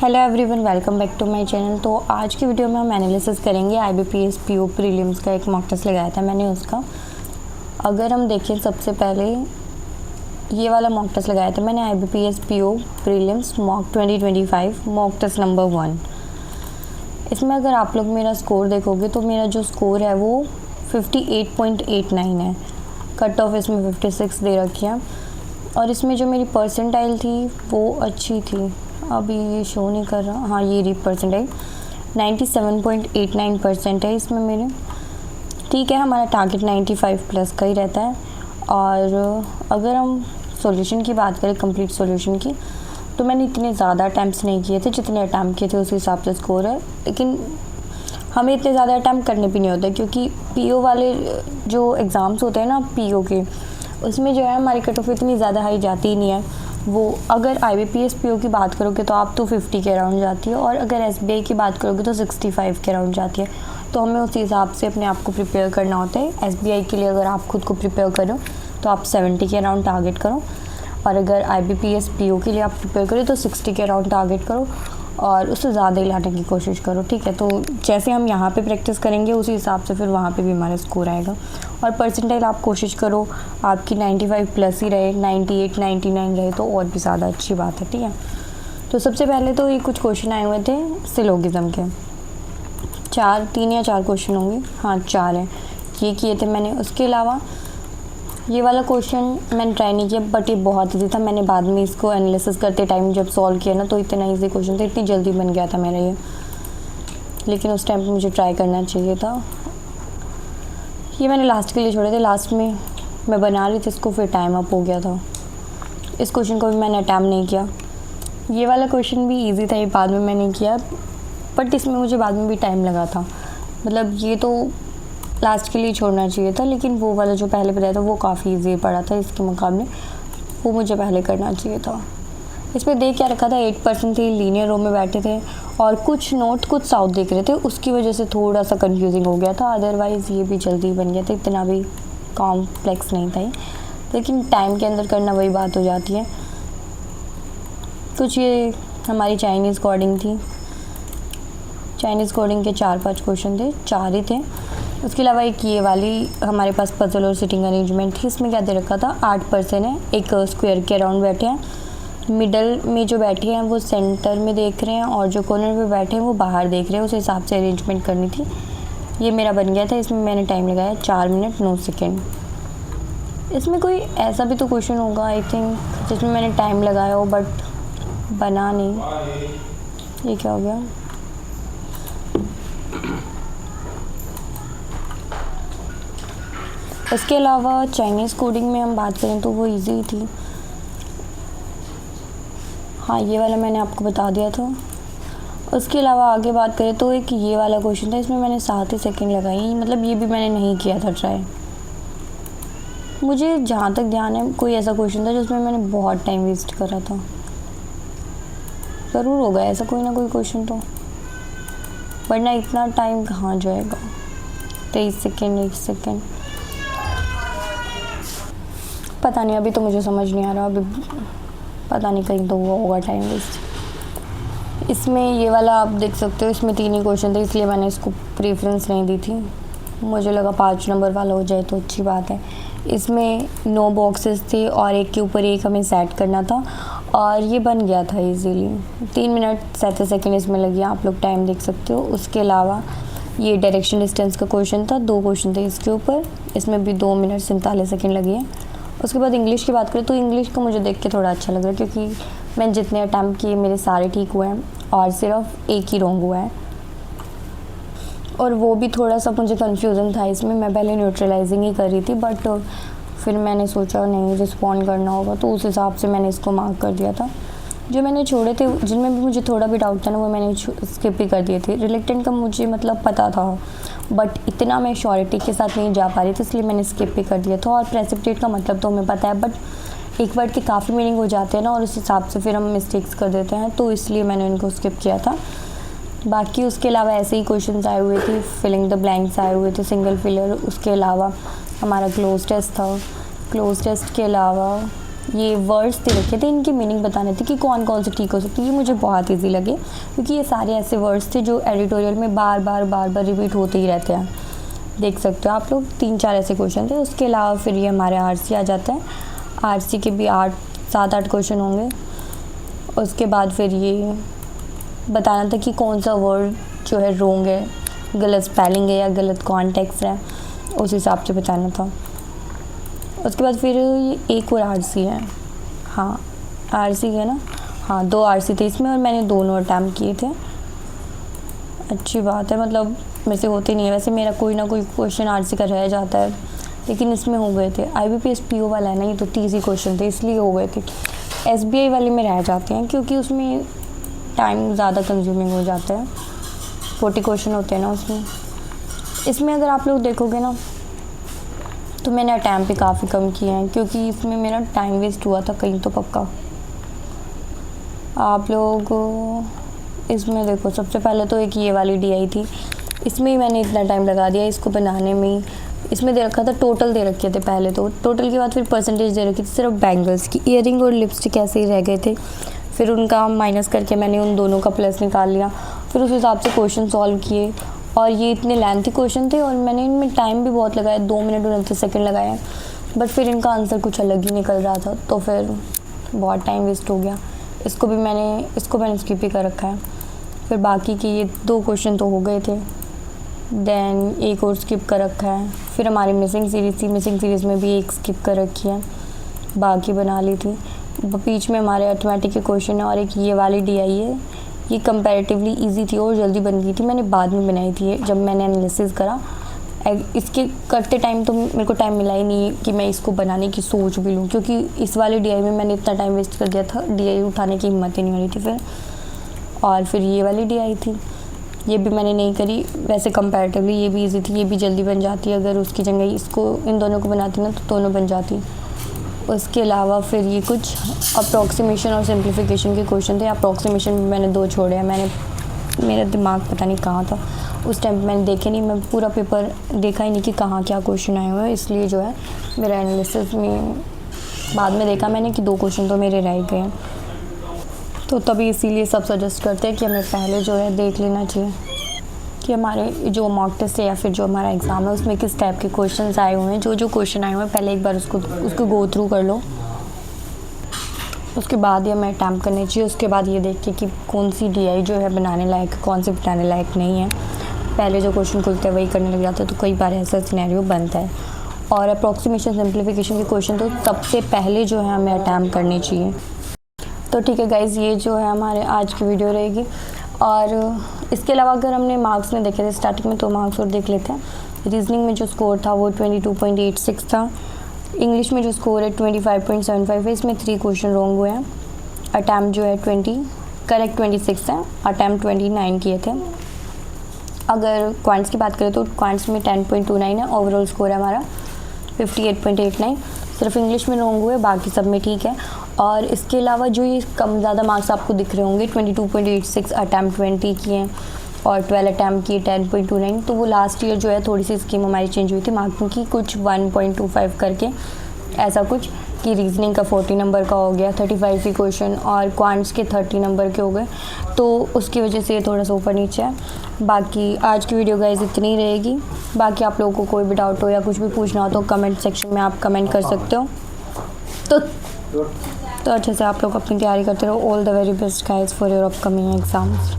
Hello everyone, welcome back to my channel. तो आज की वीडियो में हम एनालिसिस करेंगे IBPS PO प्रीलिम्स का। एक मॉक टेस्ट लगाया था मैंने उसका। अगर हम देखें, सबसे पहले ये वाला मॉक टेस्ट लगाया था मैंने, IBPS PO prelims mock 2025 mock test number 1। इसमें अगर आप लोग मेरा स्कोर देखोगे तो मेरा जो स्कोर है वो 58.89 है। कट ऑफ इसमें 56 दे रखी है और इसमें जो मेरी परसेंटाइल थी वो अच्छी थी। अभी ये शो नहीं कर रहा, हाँ ये रही परसेंटाइल 97.89% है इसमें मेरे। ठीक है, हमारा टारगेट 95 प्लस का ही रहता है। और अगर हम सॉल्यूशन की बात करें, कंप्लीट सॉल्यूशन की, तो मैंने इतने ज़्यादा अटैम्प्ट्स नहीं किए थे। जितने अटैम्प्ट किए थे उस हिसाब से स्कोर है, लेकिन हमें इतने ज़्यादा अटैम्प्ट करने भी नहीं होते क्योंकि PO वाले जो एग्ज़ाम्स होते हैं ना PO के, उसमें जो है हमारी कट ऑफ इतनी ज़्यादा हाई जाती ही नहीं है। वो अगर IBPS PO की बात करोगे तो आप तो 50 के अराउंड जाती है, और अगर SBI की बात करोगे तो 65 के अराउंड जाती है। तो हमें उस हिसाब से अपने आप को प्रिपेयर करना होता है। SBI के लिए अगर आप खुद को प्रिपेयर करो तो आप 70 के अराउंड टारगेट करो, और अगर IBPS PO के लिए आप प्रिपेयर करो तो 60 के अराउंड टारगेट करो और उससे ज़्यादा ही लाने की कोशिश करो। ठीक है, तो जैसे हम यहाँ पे प्रैक्टिस करेंगे उसी हिसाब से फिर वहाँ पे भी हमारा स्कोर आएगा। और परसेंटाइल आप कोशिश करो आपकी 95 प्लस ही रहे, 98 99 रहे तो और भी ज़्यादा अच्छी बात है। ठीक है, तो सबसे पहले तो ये कुछ क्वेश्चन आए हुए थे सिलोगिज्म के। 3 या 4 क्वेश्चन होंगे, हाँ 4 हैं, ये किए थे मैंने। उसके अलावा ये वाला क्वेश्चन मैंने ट्राई नहीं किया, बट ये बहुत ईजी था। मैंने बाद में इसको एनालिसिस करते टाइम जब सॉल्व किया ना, तो इतना ईजी क्वेश्चन था, इतनी जल्दी बन गया था मेरा ये, लेकिन उस टाइम पे मुझे ट्राई करना चाहिए था। ये मैंने लास्ट के लिए छोड़े थे, लास्ट में मैं बना रही थी इसको, फिर टाइम अप हो गया था। इस क्वेश्चन को भी मैंने अटैम्प्ट नहीं किया। ये वाला क्वेश्चन भी ईजी था, ये बाद में मैंने किया, बट इसमें मुझे बाद में भी टाइम लगा था। मतलब ये तो लास्ट के लिए छोड़ना चाहिए था, लेकिन वो वाला जो पहले बताया था वो काफ़ी ईजी पड़ा था इसके मुकाबले, वो मुझे पहले करना चाहिए था। इसमें देख क्या रखा था, 8% थे, लीनियर रो में बैठे थे और कुछ नॉर्थ कुछ साउथ देख रहे थे, उसकी वजह से थोड़ा सा कंफ्यूजिंग हो गया था। अदरवाइज़ ये भी जल्दी बन गया था, इतना भी कॉम्प्लेक्स नहीं था ये, लेकिन टाइम के अंदर करना वही बात हो जाती है। कुछ ये हमारी चाइनीज़ कोडिंग थी, चाइनीज़ कोडिंग के 4-5 क्वेश्चन थे, 4 ही थे। उसके अलावा एक ये वाली हमारे पास पजल और सिटिंग अरेंजमेंट थी। इसमें क्या दे रखा था, 8 पर्सन है, एक स्क्वायर के अराउंड बैठे हैं, मिडल में जो बैठे हैं वो सेंटर में देख रहे हैं और जो कॉर्नर में बैठे हैं वो बाहर देख रहे हैं। उस हिसाब से अरेंजमेंट करनी थी। ये मेरा बन गया था। इसमें मैंने टाइम लगाया 4 मिनट 9 सेकेंड। इसमें कोई ऐसा भी तो क्वेश्चन होगा आई थिंक जिसमें मैंने टाइम लगाया हो बट बना नहीं। ये क्या हो गया, इसके अलावा चाइनीज़ कोडिंग में हम बात करें तो वो इजी थी। हाँ ये वाला मैंने आपको बता दिया था। उसके अलावा आगे बात करें तो एक ये वाला क्वेश्चन था, इसमें मैंने 7 ही सेकेंड लगाई, मतलब ये भी मैंने नहीं किया था ट्राई। मुझे जहाँ तक ध्यान है कोई ऐसा क्वेश्चन था जिसमें मैंने बहुत टाइम वेस्ट करा था, ज़रूर होगा ऐसा कोई ना कोई क्वेश्चन तो, वरना इतना टाइम कहाँ जाएगा। 23 सेकेंड 1 सेकेंड, पता नहीं, अभी तो मुझे समझ नहीं आ रहा, अभी पता नहीं कहीं तो वो होगा टाइम वेस्ट। इसमें ये वाला आप देख सकते हो, इसमें 3 ही क्वेश्चन थे, इसलिए मैंने इसको प्रेफरेंस नहीं दी थी। मुझे लगा 5 नंबर वाला हो जाए तो अच्छी बात है। इसमें 9 बॉक्सेस थे और एक के ऊपर एक हमें सेट करना था और ये बन गया था इजीली। 3 मिनट 37 सेकेंड इसमें लगी, आप लोग टाइम देख सकते हो। उसके अलावा ये डायरेक्शन डिस्टेंस का क्वेश्चन था, 2 क्वेश्चन थे इसके ऊपर, इसमें भी 2 मिनट 47 सेकेंड लगी है। उसके बाद इंग्लिश की बात करें तो इंग्लिश को मुझे देख के थोड़ा अच्छा लग रहा है क्योंकि मैंने जितने अटैम्प्ट किए मेरे सारे ठीक हुए हैं और सिर्फ एक ही रॉन्ग हुआ है, और वो भी थोड़ा सा मुझे कन्फ्यूज़न था इसमें। मैं पहले न्यूट्रलाइजिंग ही कर रही थी बट फिर मैंने सोचा नहीं रिस्पॉन्ड करना होगा, तो उस हिसाब से मैंने इसको मार्क कर दिया था। जो मैंने छोड़े थे जिनमें भी मुझे थोड़ा भी डाउट था ना, वो मैंने स्किप ही कर दिए थे। रिलेक्टेंट का मुझे मतलब पता था बट इतना मैं श्योरिटी के साथ नहीं जा पा रही थी, इसलिए मैंने स्किप भी कर दिया था। और प्रेसिपिटेट का मतलब तो हमें पता है, बट एक वर्ड के काफ़ी मीनिंग हो जाते हैं ना, और उस हिसाब से फिर हम मिस्टेक्स कर देते हैं, तो इसलिए मैंने इनको स्किप किया था। बाकी उसके अलावा ऐसे ही क्वेश्चंस आए हुए थे, फिलिंग द ब्लैंक्स आए हुए थे, सिंगल फिलर। उसके अलावा हमारा क्लोज टेस्ट था। क्लोज टेस्ट के अलावा ये वर्ड्स दे रखे थे, इनकी मीनिंग बताने थे कि कौन कौन से ठीक हो सकती है। ये मुझे बहुत ईजी लगे क्योंकि ये सारे ऐसे वर्ड्स थे जो एडिटोरियल में बार बार रिपीट होते ही रहते हैं। देख सकते हो आप लोग 3-4 ऐसे क्वेश्चन थे। उसके अलावा फिर ये हमारे आरसी आ जाता है। आरसी के भी 7-8 क्वेश्चन होंगे। उसके बाद फिर ये बताना था कि कौन सा वर्ड जो है रॉन्ग है, गलत स्पेलिंग है या गलत कॉन्टेक्स्ट है, उस हिसाब से बताना था। उसके बाद फिर ये एक और आरसी है, हाँ आरसी है ना, हाँ 2 आरसी थे इसमें और मैंने दोनों अटैम्प्ट किए थे। अच्छी बात है, मतलब मेरे से होते नहीं है वैसे, मेरा कोई ना कोई क्वेश्चन आरसी का रह जाता है, लेकिन इसमें हो गए थे। IBPS PO वाला है ना, ये तो 30 ही क्वेश्चन थे इसलिए हो गए थे। SBI वाले में रह जाते हैं क्योंकि उसमें टाइम ज़्यादा कंज्यूमिंग हो जाता है, 40 क्वेश्चन होते हैं ना उसमें। इसमें अगर आप लोग देखोगे ना तो मैंने अटैम्प्ट भी काफ़ी कम किए हैं क्योंकि इसमें मेरा टाइम वेस्ट हुआ था कहीं तो पक्का। आप लोग इसमें देखो, सबसे पहले तो एक ये वाली DI थी, इसमें ही मैंने इतना टाइम लगा दिया इसको बनाने में ही। इसमें दे रखा था टोटल दे रखे थे पहले, तो टोटल के बाद फिर परसेंटेज दे रखी थी सिर्फ बैंगल्स की। ईयरिंग और लिपस्टिक ऐसे ही रह गए थे, फिर उनका माइनस करके मैंने उन दोनों का प्लस निकाल लिया। फिर उस हिसाब से क्वेश्चन सॉल्व किए और ये इतने लेंथी क्वेश्चन थे और मैंने इनमें टाइम भी बहुत लगाया, 2 मिनट 29 सेकेंड लगाया, बट फिर इनका आंसर कुछ अलग ही निकल रहा था तो फिर बहुत टाइम वेस्ट हो गया। इसको मैंने स्किप ही कर रखा है। फिर बाकी के ये 2 क्वेश्चन तो हो गए थे, देन एक और स्किप कर रखा है। फिर हमारी मिसिंग सीरीज़ थी, मिसिंग सीरीज़ में भी एक स्किप कर रखी है, बाकी बना ली थी। बीच में हमारे अर्थमेटिक के क्वेश्चन है और एक ये वाली DI है, ये कंपैरेटिवली इजी थी और जल्दी बन गई थी, मैंने बाद में बनाई थी जब मैंने एनालिसिस करा। इसके करते टाइम तो मेरे को टाइम मिला ही नहीं कि मैं इसको बनाने की सोच भी लूँ, क्योंकि इस वाले DI में मैंने इतना टाइम वेस्ट कर दिया था, DI उठाने की हिम्मत ही नहीं हो रही थी फिर। और फिर ये वाली DI थी, ये भी मैंने नहीं करी। वैसे कंपैरेटिवली ये भी इजी थी, ये भी जल्दी बन जाती है, अगर उसकी जगह इसको इन दोनों को बनाती ना तो दोनों बन जाती। उसके अलावा फिर ये कुछ अप्रॉक्सीमेशन और सिंप्लीफिकेशन के क्वेश्चन थे। अप्रॉक्सीमेशन में मैंने 2 छोड़े हैं, मेरा दिमाग पता नहीं कहाँ था उस टाइम पे, मैंने देखे नहीं, मैं पूरा पेपर देखा ही नहीं कि कहाँ क्या क्वेश्चन आए हुए हैं, इसलिए जो है मेरा एनालिसिस में बाद में देखा मैंने कि 2 क्वेश्चन तो मेरे रह गए हैं। तो तभी इसीलिए सब सजेस्ट करते हैं कि हमें पहले जो है देख लेना चाहिए कि हमारे जो मॉक टेस्ट है या फिर जो हमारा एग्ज़ाम है उसमें किस टाइप के क्वेश्चंस आए हुए हैं। जो क्वेश्चन आए हुए हैं पहले एक बार उसको गो थ्रू कर लो, उसके बाद ही हमें अटैम्प्ट करनी चाहिए। उसके बाद ये देख के कि कौन सी DI जो है बनाने लायक, कौन सी बनाने लायक नहीं है। पहले जो क्वेश्चन खुलते हैं वही करने लग जाते हैं तो कई बार ऐसा सिनेरियो बनता है। और अप्रॉक्सीमेशन सिंप्लीफिकेशन के क्वेश्चन तो सबसे पहले जो है हमें अटैम्प्ट करनी चाहिए। तो ठीक है गाइज़, ये जो है हमारे आज की वीडियो रहेगी। और इसके अलावा अगर हमने मार्क्स में देखे थे स्टार्टिंग में तो मार्क्स और देख लेते हैं। रीजनिंग में जो स्कोर था वो 22.86 था। इंग्लिश में जो स्कोर है 25.75 है, इसमें 3 क्वेश्चन रॉन्ग हुए हैं। अटैम्प्ट जो है करेक्ट 26 है, अटैम्प्ट 29 किए थे। अगर क्वांट्स की बात करें तो क्वांट्स में 10.29 है, ओवरऑल स्कोर है हमारा 58.89। सिर्फ इंग्लिश में रॉन्ग हुए, बाकी सब में ठीक है। और इसके अलावा जो ये कम ज़्यादा मार्क्स आपको दिख रहे होंगे 22.86, अटैम्प्ट 20 किए हैं और 12 अटैम्प्ट किए 10.29, तो वो लास्ट ईयर जो है थोड़ी सी स्कीम हमारी चेंज हुई थी मार्किंग की, कुछ 1.25 करके ऐसा कुछ, कि रीजनिंग का 40 नंबर का हो गया 35 ही क्वेश्चन और क्वांट्स के 30 नंबर के हो गए, तो उसकी वजह से ये थोड़ा सा ऊपर नीचे है। बाकी आज की वीडियो गाइस इतनी ही रहेगी। बाकी आप लोगों को कोई भी डाउट हो या कुछ भी पूछना हो तो कमेंट सेक्शन में आप कमेंट कर सकते हो। तो अच्छे से आप लोग अपनी तैयारी करते रहो। All the very best guys for your upcoming exams.